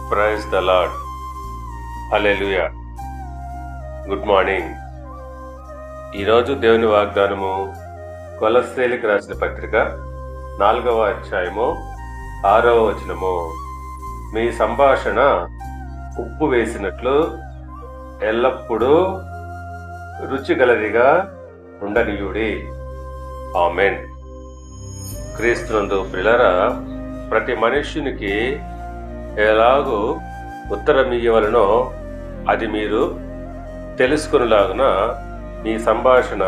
Praise the Lord. Hallelujah. Good morning. ఈరోజు దేవుని వాగ్దానము కొలస్సీలకు రాసిన పత్రిక 4వ అధ్యాయము 6వ వచనము. మీ సంభాషణ ఉప్పు వేసినట్లు ఎల్లప్పుడూ రుచిగలదిగా ఉండనీయుడి. ఆమేన్. క్రీస్తునందు ప్రియులారా, ప్రతి మనుష్యునికి ఎలాగూ ఉత్తరం ఇయ్యవలనో అది మీరు తెలుసుకునేలాగున మీ సంభాషణ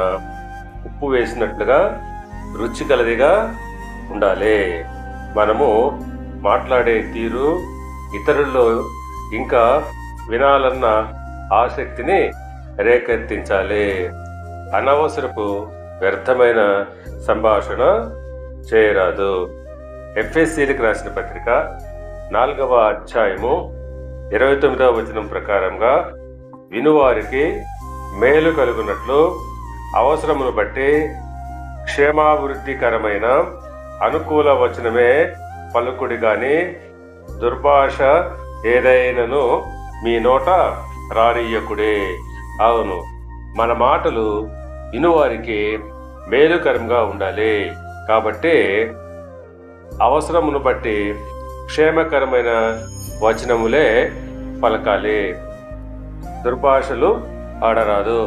ఉప్పు వేసినట్లుగా రుచిగలదిగా ఉండాలి. మనము మాట్లాడే తీరు ఇతరుల్లో ఇంకా వినాలన్న ఆసక్తిని రేకెత్తించాలి. అనవసరపు వ్యర్థమైన సంభాషణ చేయరాదు. ఎఫెసీయులకు రాసిన పత్రిక 4వ అధ్యాయము 29వ వచనం ప్రకారంగా వినువారికి మేలు కలుగునట్లు అవసరమును బట్టి క్షేమాభివృద్ధికరమైన అనుకూల వచనమే పలుకుడి గాని దుర్భాష ఏదైనను మీ నోట రానియ్యకుడే. అవును, మన మాటలు వినువారికి మేలుకరంగా ఉండాలి. కాబట్టి అవసరమును బట్టి క్షేమకరమైన వచనములే పలకాలి. దుర్భాషలు ఆడరాదు.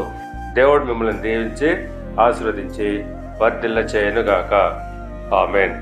దేవుడు మిమ్మల్ని దీవించి ఆశీర్వదించి వర్ధిల్ల చేయనుగాక. ఆమేన్.